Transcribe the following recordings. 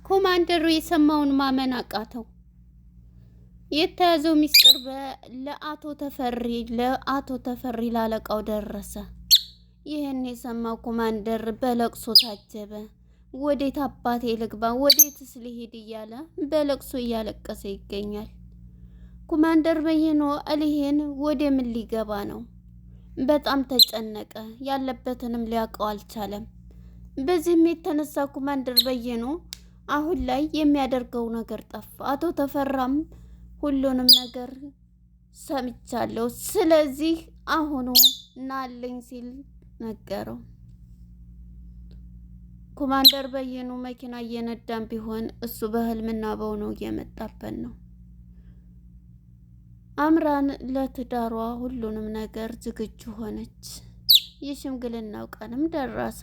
ኮማንደሩ የሰማውን ማመን አቃተው። የተያዘው ሚስጥር ለአቶ ተፈሪ ላለቃው ደረሰ። ይህን የሰማው ኮማንደር በለቅሶ ታጀበ። ወዴት አባቴ ልግባ፣ ወዴትስ ልሂድ እያለ በለቅሶ እያለቀሰ ይገኛል። ኮማንደር በየኖ እልሄን ወደ ምን ሊገባ ነው? በጣም ተጨነቀ። ያለበትንም ሊያውቀው አልቻለም። በዚህም የተነሳ ኮማንደር በየኖ አሁን ላይ የሚያደርገው ነገር ጠፋ። አቶ ተፈራም ሁሉንም ነገር ሰምቻለሁ፣ ስለዚህ አሁኑ ናለኝ ሲል ነገረው። ኮማንደር በየኑ መኪና እየነዳም ቢሆን እሱ በህልምና በውኑ እየመጣበት ነው። አምራን ለትዳሯ ሁሉንም ነገር ዝግጁ ሆነች። የሽምግልናው ቀንም ደረሰ።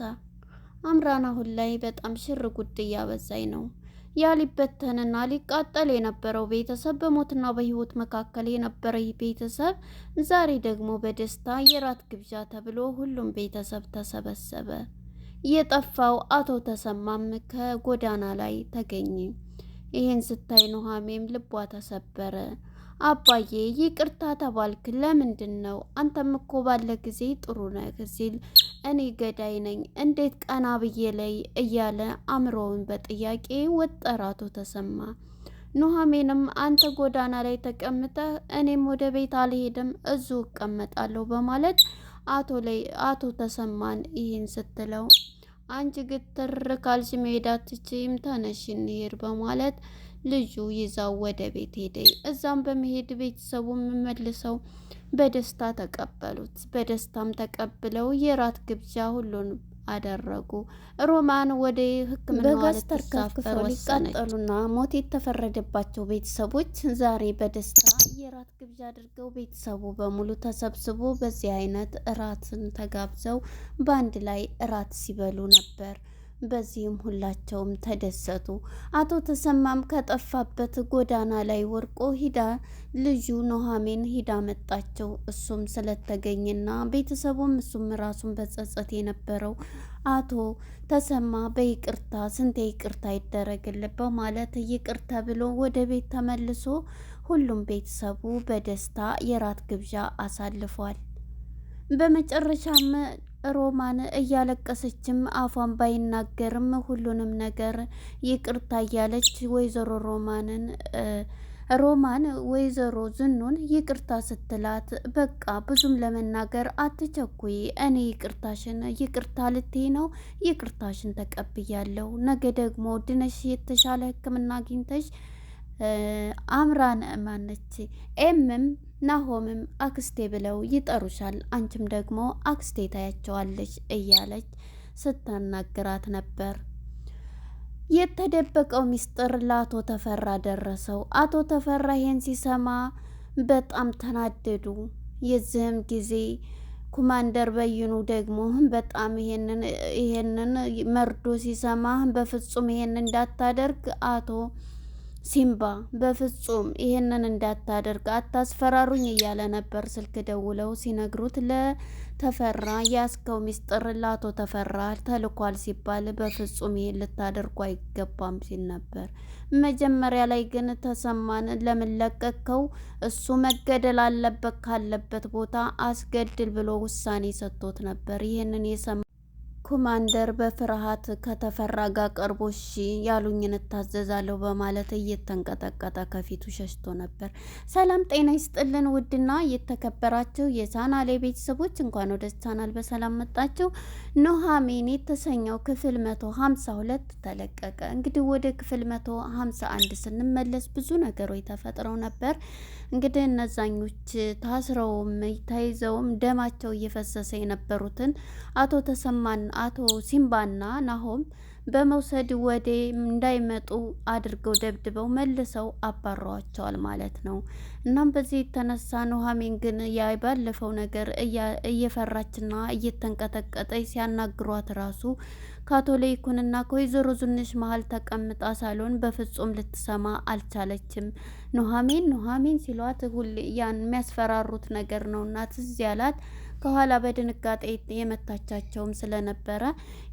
አምራን አሁን ላይ በጣም ሽር ጉድ እያበዛኝ ነው። ያ ሊበተንና ሊቃጠል የነበረው ቤተሰብ፣ በሞትና በህይወት መካከል የነበረ ቤተሰብ ዛሬ ደግሞ በደስታ የራት ግብዣ ተብሎ ሁሉም ቤተሰብ ተሰበሰበ። የጠፋው አቶ ተሰማም ከጎዳና ላይ ተገኘ። ይህን ስታይ ኑሃሜም ልቧ ተሰበረ። አባዬ ይቅርታ ተባልክ ለምንድን ነው? አንተም እኮ ባለ ጊዜ ጥሩ ነህ ሲል እኔ ገዳይ ነኝ እንዴት ቀና ብዬ ላይ እያለ አእምሮውን በጥያቄ ወጠረ አቶ ተሰማ። ኑሃሜንም አንተ ጎዳና ላይ ተቀምጠህ እኔም ወደ ቤት አልሄድም እዚሁ እቀመጣለሁ በማለት አቶ ተሰማን ይህን ስትለው አንቺ ግትር ካልሽ መሄድ አትችይም፣ ተነሽ እንሂድ በማለት ልጁ ይዛው ወደ ቤት ሄደ። እዛም በመሄድ ቤተሰቡ መልሰው በደስታ ተቀበሉት። በደስታም ተቀብለው የራት ግብዣ ሁሉን አደረጉ። ሮማን ወደ ሕክምና ልትሳፈር ወሰነች። ሊቃጠሉና ሞት የተፈረደባቸው ቤተሰቦች ዛሬ በደስታ የራት ግብዣ አድርገው ቤተሰቡ በሙሉ ተሰብስቦ በዚህ አይነት እራትን ተጋብዘው በአንድ ላይ እራት ሲበሉ ነበር። በዚህም ሁላቸውም ተደሰቱ። አቶ ተሰማም ከጠፋበት ጎዳና ላይ ወርቆ ሂዳ ልጁ ኑሃሜን ሂዳ መጣቸው። እሱም ስለተገኘና ቤተሰቡም እሱም ራሱን በጸጸት የነበረው አቶ ተሰማ በይቅርታ ስንቴ ይቅርታ ይደረግልህ በማለት ይቅርታ ብሎ ወደ ቤት ተመልሶ ሁሉም ቤተሰቡ በደስታ የራት ግብዣ አሳልፏል። በመጨረሻም ሮማን እያለቀሰችም አፏን ባይናገርም ሁሉንም ነገር ይቅርታ እያለች ሮማን ወይዘሮ ዝኑን ይቅርታ ስትላት በቃ ብዙም ለመናገር አትቸኩይ፣ እኔ ይቅርታ ልትይ ነው፣ ይቅርታሽን ተቀብያለሁ። ነገ ደግሞ ድነሽ የተሻለ ሕክምና አግኝተሽ አምራን ማነች ኤምም ናሆምም አክስቴ ብለው ይጠሩሻል፣ አንቺም ደግሞ አክስቴ ታያቸዋለች እያለች ስታናግራት ነበር። የተደበቀው ሚስጥር ለአቶ ተፈራ ደረሰው። አቶ ተፈራ ይሄን ሲሰማ በጣም ተናደዱ። የዚህም ጊዜ ኮማንደር በይኑ ደግሞ በጣም ይሄንን መርዶ ሲሰማ በፍጹም ይሄን እንዳታደርግ አቶ ሲምባ በፍጹም ይሄንን እንዳታደርግ አታስፈራሩኝ እያለ ነበር። ስልክ ደውለው ሲነግሩት ለተፈራ ያስከው ሚስጥር ለአቶ ተፈራ ተልኳል ሲባል በፍጹም ይሄን ልታደርጉ አይገባም ሲል ነበር። መጀመሪያ ላይ ግን ተሰማን ለምን ለቀቅከው? እሱ መገደል አለበት፣ ካለበት ቦታ አስገድል ብሎ ውሳኔ ሰጥቶት ነበር። ይህንን የሰማ ኮማንደር በፍርሃት ከተፈራ ጋር ቀርቦ እሺ ያሉኝን እታዘዛለሁ በማለት እየተንቀጠቀጠ ከፊቱ ሸሽቶ ነበር። ሰላም ጤና ይስጥልን ውድና የተከበራችሁ የቻናሌ ቤተሰቦች እንኳን ወደ ቻናል በሰላም መጣችሁ። ኑሃሜን የተሰኘው ክፍል 152 ተለቀቀ። እንግዲህ ወደ ክፍል 151 ስንመለስ ብዙ ነገሮች ተፈጥረው ነበር። እንግዲህ እነዛኞች ታስረውም ተይዘውም ደማቸው እየፈሰሰ የነበሩትን አቶ ተሰማን አቶ ሲምባና ናሆም በመውሰድ ወደ እንዳይመጡ አድርገው ደብድበው መልሰው አባረዋቸዋል ማለት ነው። እናም በዚህ የተነሳ ኑሃሜን ግን ባለፈው ነገር እየፈራችና እየተንቀጠቀጠች ሲያናግሯት ራሱ ከአቶ ለይኩንና ከወይዘሮ ዝንሽ መሀል ተቀምጣ ሳሎን በፍጹም ልትሰማ አልቻለችም። ኑሃሜን ሲሏት ሁሌ ያን የሚያስፈራሩት ነገር ነውና ትዝ ያላት ከኋላ በድንጋጤ የመታቻቸውም ስለነበረ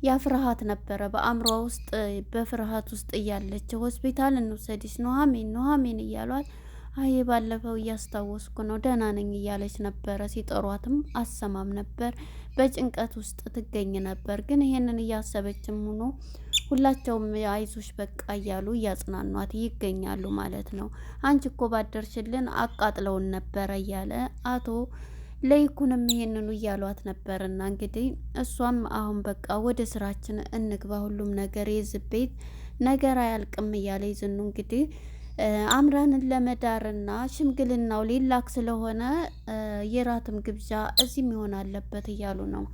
ያ ፍርሃት ነበረ በአእምሯ ውስጥ። በፍርሃት ውስጥ እያለች ሆስፒታል እንውሰድሽ ኑሐሚን እያሏት አይ ባለፈው እያስታወስኩ ነው ደህና ነኝ እያለች ነበረ። ሲጠሯትም አሰማም ነበር። በጭንቀት ውስጥ ትገኝ ነበር። ግን ይሄንን እያሰበችም ሆኖ ሁላቸውም አይዞሽ በቃ እያሉ እያጽናኗት ይገኛሉ ማለት ነው። አንቺ እኮ ባደርሽልን አቃጥለውን ነበረ እያለ አቶ ለይኩንም ይሄንኑ እያሏት ነበርና እንግዲህ እሷም አሁን በቃ ወደ ስራችን እንግባ፣ ሁሉም ነገር የዝህ ቤት ነገር አያልቅም እያለ ይዝኑ እንግዲህ አምራንን ለመዳርና ሽምግልናው ሊላክ ስለሆነ የራትም ግብዣ እዚህም ይሆን አለበት እያሉ ነው።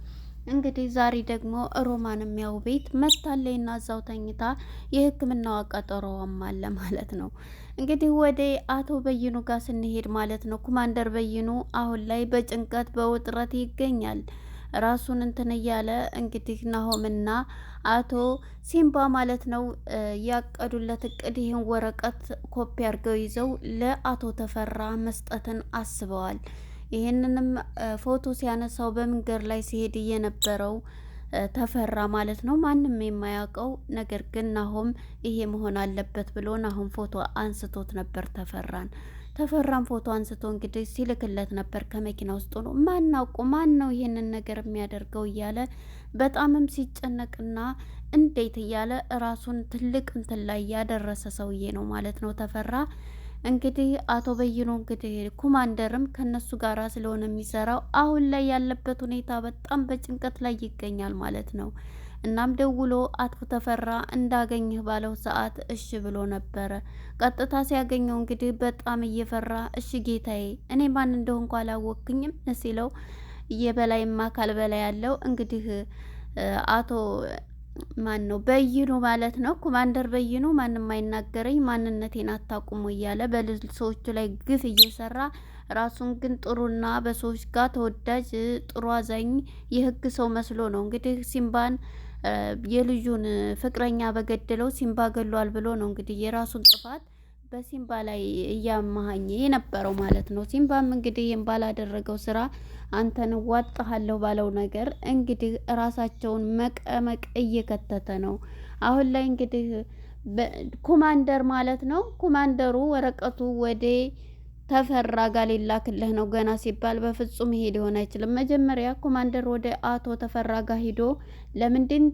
እንግዲህ ዛሬ ደግሞ ሮማንም ያው ቤት መታለይና እዛው ተኝታ የሕክምናዋ ቀጠሮዋም አለ ማለት ነው። እንግዲህ ወደ አቶ በይኑ ጋር ስንሄድ ማለት ነው ኮማንደር በይኑ አሁን ላይ በጭንቀት በውጥረት ይገኛል። ራሱን እንትን እያለ እንግዲህ ናሆምና አቶ ሲምባ ማለት ነው ያቀዱለት እቅድ ይህን ወረቀት ኮፒ አድርገው ይዘው ለአቶ ተፈራ መስጠትን አስበዋል። ይህንንም ፎቶ ሲያነሳው በመንገድ ላይ ሲሄድ የነበረው ተፈራ ማለት ነው ማንም የማያውቀው ነገር ግን ናሆም ይሄ መሆን አለበት ብሎ ናሆም ፎቶ አንስቶት ነበር ተፈራን ፎቶ አንስቶ እንግዲህ ሲልክለት ነበር። ከመኪና ውስጥ ሆኖ ማናውቁ ማን ነው ይሄንን ነገር የሚያደርገው እያለ በጣምም ሲጨነቅና እንዴት እያለ ራሱን ትልቅ እንትን ላይ ያደረሰ ሰውዬ ነው ማለት ነው ተፈራ። እንግዲህ አቶ በይኑ እንግዲህ ኮማንደርም ከነሱ ጋር ስለሆነ የሚሰራው አሁን ላይ ያለበት ሁኔታ በጣም በጭንቀት ላይ ይገኛል ማለት ነው። እናም ደውሎ አቶ ተፈራ እንዳገኘህ ባለው ሰዓት እሺ ብሎ ነበረ። ቀጥታ ሲያገኘው እንግዲህ በጣም እየፈራ እሺ ጌታዬ እኔ ማን እንደሆንኩ አላወቅኝም ሲለው የበላይማ ካልበላይ ያለው እንግዲህ አቶ ማን ነው በይኑ ማለት ነው ኮማንደር በይኑ ማንም አይናገረኝ ማንነቴን አታቁሙ እያለ በሰዎቹ ላይ ግፍ እየሰራ ራሱን ግን ጥሩና በሰዎች ጋር ተወዳጅ ጥሩ አዛኝ የህግ ሰው መስሎ ነው እንግዲህ ሲምባን የልጁን ፍቅረኛ በገደለው ሲምባ ገሏል ብሎ ነው እንግዲህ የራሱን ጥፋት በሲምባ ላይ እያመሃኘ የነበረው ማለት ነው። ሲምባም እንግዲህ ይህን ባላደረገው ስራ አንተን ዋጣሃለሁ ባለው ነገር እንግዲህ ራሳቸውን መቀመቅ እየከተተ ነው። አሁን ላይ እንግዲህ ኮማንደር ማለት ነው ኮማንደሩ ወረቀቱ ወደ ተፈራ ጋር ሊላክልህ ነው ገና ሲባል በፍጹም ይሄ ሊሆን አይችልም። መጀመሪያ ኮማንደር ወደ አቶ ተፈራ ጋር ሂዶ ለምንድን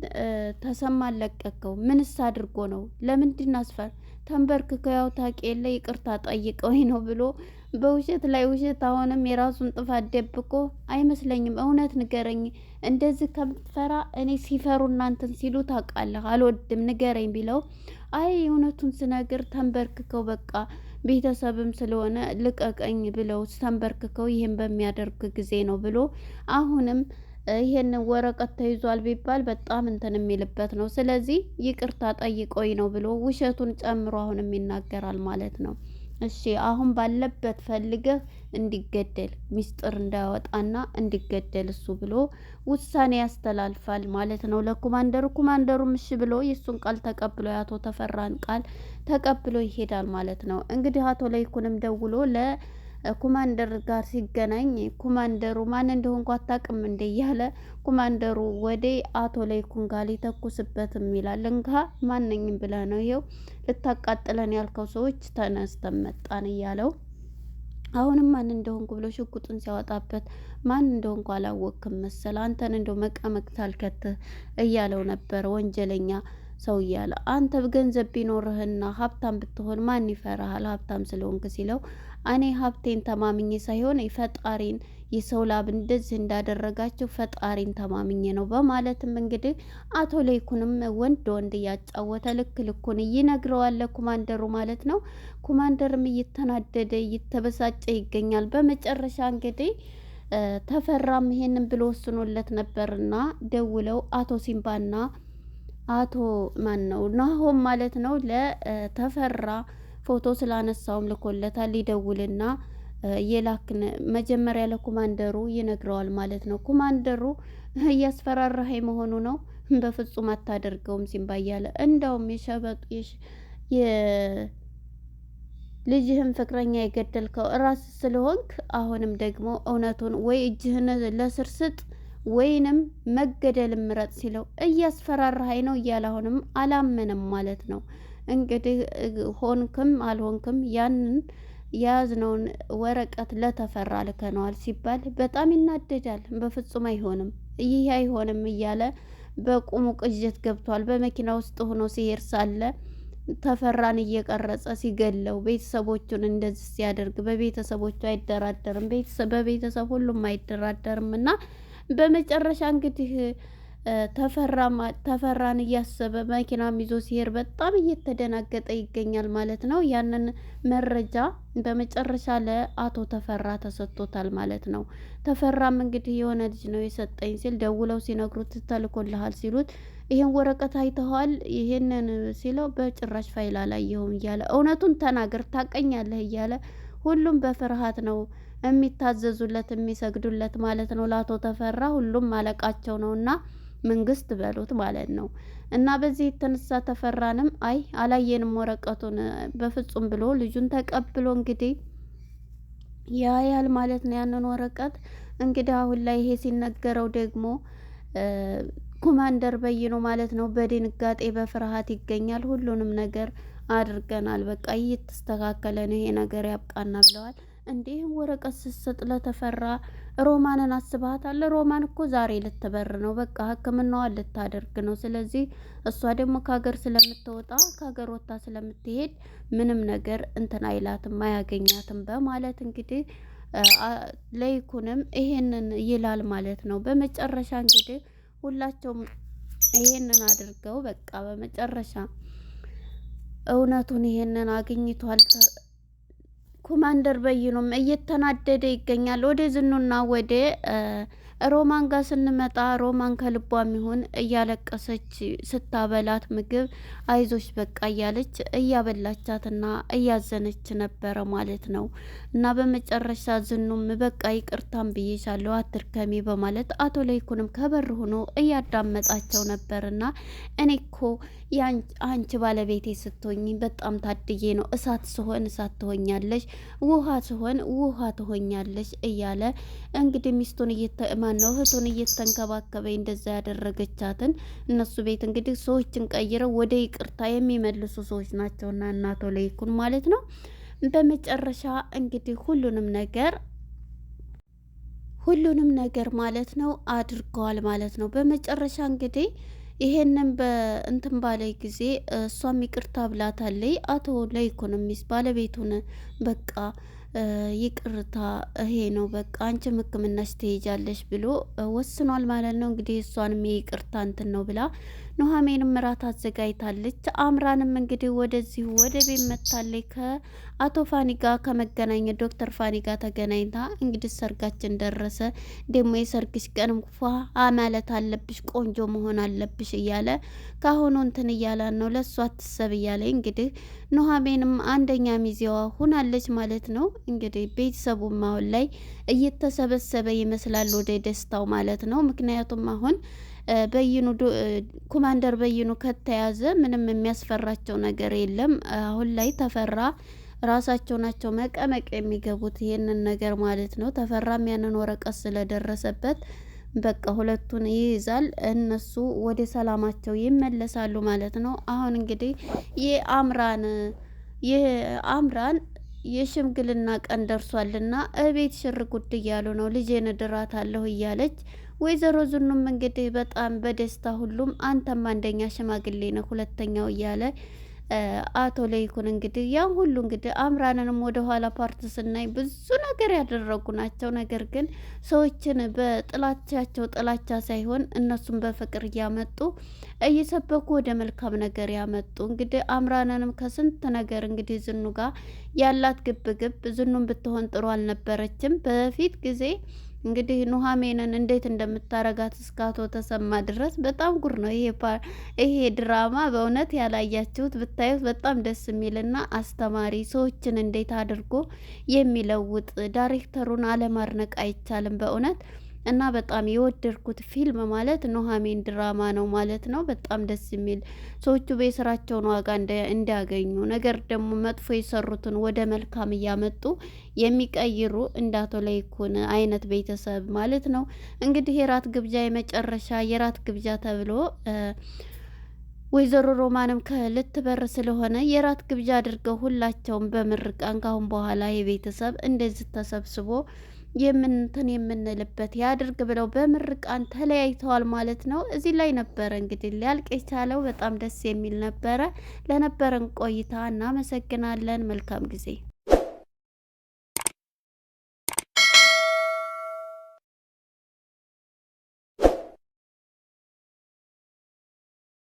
ተሰማ ለቀቀው? ምንስ አድርጎ ነው? ለምንድን አስፈር ተንበርክከው ያው ታውቂ የለ ይቅርታ ጠይቀው ነው ብሎ በውሸት ላይ ውሸት አሁንም የራሱን ጥፋት ደብቆ አይመስለኝም። እውነት ንገረኝ፣ እንደዚህ ከምትፈራ እኔ ሲፈሩ እናንተን ሲሉ ታውቃለህ አልወድም ንገረኝ ቢለው አይ እውነቱን ስነግር ተንበርክከው በቃ ቤተሰብም ስለሆነ ልቀቀኝ ብለው ተንበርክከው ይህን በሚያደርግ ጊዜ ነው ብሎ አሁንም ይሄን ወረቀት ተይዟል ቢባል በጣም እንትን የሚልበት ነው። ስለዚህ ይቅርታ ጠይቆኝ ነው ብሎ ውሸቱን ጨምሮ አሁንም ይናገራል ማለት ነው። እሺ አሁን ባለበት ፈልገህ እንዲገደል ሚስጥር እንዳያወጣና እንዲገደል እሱ ብሎ ውሳኔ ያስተላልፋል ማለት ነው ለኮማንደሩ። ኮማንደሩም እሺ ብሎ የእሱን ቃል ተቀብሎ የአቶ ተፈራን ቃል ተቀብሎ ይሄዳል ማለት ነው። እንግዲህ አቶ ለይኩንም ደውሎ ለኮማንደር ጋር ሲገናኝ ኮማንደሩ ማን እንደሆንኩ አታውቅም እንደ እያለ ኮማንደሩ ወደ አቶ ለይኩን ጋር ሊተኩስበትም ይላል። እንካ ማንኝም ብለህ ነው ይኸው ልታቃጥለን ያልከው ሰዎች ተነስተን መጣን እያለው አሁንም ማን እንደሆንኩ ብሎ ሽጉጡን ሲያወጣበት ማን እንደሆንኩ አላወቅክም መሰል አንተን እንደው መቀመቅ ታልከትህ እያለው ነበር ወንጀለኛ ሰው እያለ አንተ ገንዘብ ቢኖርህና ሀብታም ብትሆን ማን ይፈራሃል ሀብታም ስለሆንክ ሲለው እኔ ሀብቴን ተማምኜ ሳይሆን ፈጣሪን የሰው ላብ እንደዚህ እንዳደረጋቸው ፈጣሪን ተማምኜ ነው በማለትም እንግዲህ አቶ ለይኩንም ወንድ እያጫወተ ልክ ልኩን ይነግረዋል ኮማንደሩ ማለት ነው። ኮማንደርም እየተናደደ እየተበሳጨ ይገኛል። በመጨረሻ እንግዲህ ተፈራም ይሄንን ብሎ ወስኖለት ነበርና ደውለው አቶ ሲምባና አቶ ማን ነው ናሆም ማለት ነው ለተፈራ ፎቶ ስላነሳውም ልኮለታል። ሊደውልና የላክን መጀመሪያ ለኮማንደሩ ይነግረዋል ማለት ነው። ኮማንደሩ እያስፈራራኸኝ መሆኑ ነው? በፍጹም አታደርገውም ሲምባ እያለ እንዳውም ልጅህን ፍቅረኛ የገደልከው ራስ ስለሆንክ አሁንም ደግሞ እውነቱን ወይ እጅህን ለስር ስጥ ወይንም መገደል ምረጥ ሲለው እያስፈራራኸኝ ነው እያለ አሁንም አላመነም ማለት ነው። እንግዲህ ሆንክም አልሆንክም ያንን የያዝነውን ወረቀት ለተፈራ ልከነዋል ሲባል በጣም ይናደዳል። በፍጹም አይሆንም፣ ይህ አይሆንም እያለ በቁሙ ቅዠት ገብቷል። በመኪና ውስጥ ሆኖ ሲሄድ ሳለ ተፈራን እየቀረጸ ሲገለው ቤተሰቦቹን እንደዚህ ሲያደርግ በቤተሰቦቹ አይደራደርም፣ በቤተሰብ ሁሉም አይደራደርም እና በመጨረሻ እንግዲህ ተፈራን እያሰበ መኪናም ይዞ ሲሄድ በጣም እየተደናገጠ ይገኛል ማለት ነው። ያንን መረጃ በመጨረሻ ለአቶ ተፈራ ተሰጥቶታል ማለት ነው። ተፈራም እንግዲህ የሆነ ልጅ ነው የሰጠኝ ሲል ደውለው ሲነግሩት ተልኮልሃል ሲሉት ይሄን ወረቀት አይተኸዋል? ይሄንን ሲለው በጭራሽ ፋይል አላየሁም እያለ እውነቱን ተናገር ታቀኛለህ እያለ ሁሉም በፍርሃት ነው የሚታዘዙለት የሚሰግዱለት ማለት ነው። ለአቶ ተፈራ ሁሉም አለቃቸው ነውና መንግስት በሉት ማለት ነው። እና በዚህ የተነሳ ተፈራንም አይ አላየንም ወረቀቱን በፍጹም ብሎ ልጁን ተቀብሎ እንግዲህ ያያል ማለት ነው። ያንን ወረቀት እንግዲህ አሁን ላይ ይሄ ሲነገረው ደግሞ ኮማንደር በይኖ ማለት ነው በድንጋጤ በፍርሃት ይገኛል። ሁሉንም ነገር አድርገናል፣ በቃ እየተስተካከለ ነው፣ ይሄ ነገር ያብቃና ብለዋል። እንዲህ ወረቀት ስትሰጥ ለተፈራ ሮማንን አስባታል? ሮማን እኮ ዛሬ ልትበር ነው፣ በቃ ሕክምናዋን ልታደርግ ነው። ስለዚህ እሷ ደግሞ ከሀገር ስለምትወጣ ከሀገር ወጣ ስለምትሄድ ምንም ነገር እንትን አይላትም አያገኛትም በማለት እንግዲህ ለይኩንም ይሄንን ይላል ማለት ነው። በመጨረሻ እንግዲህ ሁላቸውም ይሄንን አድርገው በቃ በመጨረሻ እውነቱን ይሄንን አግኝቷል። ኮማንደር በይኖም እየተናደደ ይገኛል። ወደ ዝኑና ወደ ሮማን ጋር ስንመጣ ሮማን ከልቧም ይሁን እያለቀሰች ስታበላት ምግብ አይዞች በቃ እያለች እያበላቻትና እያዘነች ነበረ ማለት ነው። እና በመጨረሻ ዝኑም በቃ ይቅርታም ብዬሻለሁ አትርከሚ በማለት አቶ ለይኩንም ከበር ሆኖ እያዳመጣቸው ነበርና እኔ እኮ አንቺ ባለቤቴ ስትሆኝ በጣም ታድዬ ነው። እሳት ስሆን እሳት ትሆኛለሽ፣ ውሃ ስሆን ውሃ ትሆኛለሽ እያለ እንግዲህ ሚስቱን ማነው እህቱን እየተንከባከበ እንደዛ ያደረገቻትን እነሱ ቤት እንግዲህ ሰዎችን ቀይረው ወደ ይቅርታ የሚመልሱ ሰዎች ናቸውና እናቶ ለይኩን ማለት ነው። በመጨረሻ እንግዲህ ሁሉንም ነገር ማለት ነው አድርገዋል ማለት ነው። በመጨረሻ እንግዲህ ይሄንን በእንትን ባለ ጊዜ እሷም ይቅርታ ብላታለይ። አቶ ለይኩንም ሚስት ባለቤቱን በቃ ይቅርታ ይሄ ነው በቃ አንቺም ሕክምናሽ ትሄጃለሽ ብሎ ወስኗል ማለት ነው። እንግዲህ እሷንም ይቅርታ እንትን ነው ብላ ኑሐሚንም እራት አዘጋጅታለች። አምራንም እንግዲህ ወደዚሁ ወደ ቤት መታለች። ከአቶ ፋኒ ጋር ከመገናኘት ዶክተር ፋኒ ጋር ተገናኝታ እንግዲህ ሰርጋችን ደረሰ፣ ደግሞ የሰርግሽ ቀንም ፏ ማለት አለብሽ፣ ቆንጆ መሆን አለብሽ እያለ ካሁኑ እንትን እያላን ነው ለእሷ አትሰብ እያለ እንግዲህ ኑሐሚንም አንደኛ ሚዜዋ ሁናለች ማለት ነው። እንግዲህ ቤተሰቡም አሁን ላይ እየተሰበሰበ ይመስላል ወደ ደስታው ማለት ነው። ምክንያቱም አሁን ኮማንደር በይኑ ከተያዘ ምንም የሚያስፈራቸው ነገር የለም። አሁን ላይ ተፈራ ራሳቸው ናቸው መቀመቅ የሚገቡት ይሄንን ነገር ማለት ነው። ተፈራም ያንን ወረቀት ስለደረሰበት በቃ ሁለቱን ይይዛል፣ እነሱ ወደ ሰላማቸው ይመለሳሉ ማለት ነው። አሁን እንግዲህ የአምራን የሽምግልና ቀን ደርሷልና እቤት ሽር ጉድ እያሉ ነው። ልጄን እድራታለሁ እያለች ወይዘሮ ዝኑም እንግዲህ በጣም በደስታ ሁሉም አንተም አንደኛ ሽማግሌ ነው ሁለተኛው እያለ አቶ ለይኩን እንግዲህ ያን ሁሉ እንግዲህ አምራንንም ወደ ኋላ ፓርት ስናይ ብዙ ነገር ያደረጉ ናቸው። ነገር ግን ሰዎችን በጥላቻቸው ጥላቻ ሳይሆን እነሱን በፍቅር እያመጡ እየሰበኩ ወደ መልካም ነገር ያመጡ እንግዲህ አምራንንም ከስንት ነገር እንግዲህ ዝኑ ጋር ያላት ግብ ዝኑን ብትሆን ጥሩ አልነበረችም በፊት ጊዜ እንግዲህ ኑሐሚንን እንዴት እንደምታረጋት እስከ አቶ ተሰማ ድረስ በጣም ጉር ነው ይሄ ድራማ። በእውነት ያላያችሁት ብታዩት በጣም ደስ የሚልና አስተማሪ ሰዎችን እንዴት አድርጎ የሚለውጥ ዳይሬክተሩን አለማድነቅ አይቻልም በእውነት እና በጣም የወደድኩት ፊልም ማለት ኑሃሚን ድራማ ነው ማለት ነው። በጣም ደስ የሚል ሰዎቹ በስራቸውን ዋጋ እንዲያገኙ ነገር ደግሞ መጥፎ የሰሩትን ወደ መልካም እያመጡ የሚቀይሩ እንደ አቶ ለይኩን አይነት ቤተሰብ ማለት ነው። እንግዲህ የራት ግብዣ የመጨረሻ የራት ግብዣ ተብሎ ወይዘሮ ሮማንም ልትበር ስለሆነ የራት ግብዣ አድርገው ሁላቸውም በምርቃን ካሁን በኋላ የቤተሰብ እንደዚህ ተሰብስቦ የምንልበት ያድርግ ብለው በምርቃን ተለያይተዋል ማለት ነው። እዚህ ላይ ነበረ እንግዲህ ሊያልቅ የቻለው። በጣም ደስ የሚል ነበረ። ለነበረን ቆይታ እናመሰግናለን። መልካም ጊዜ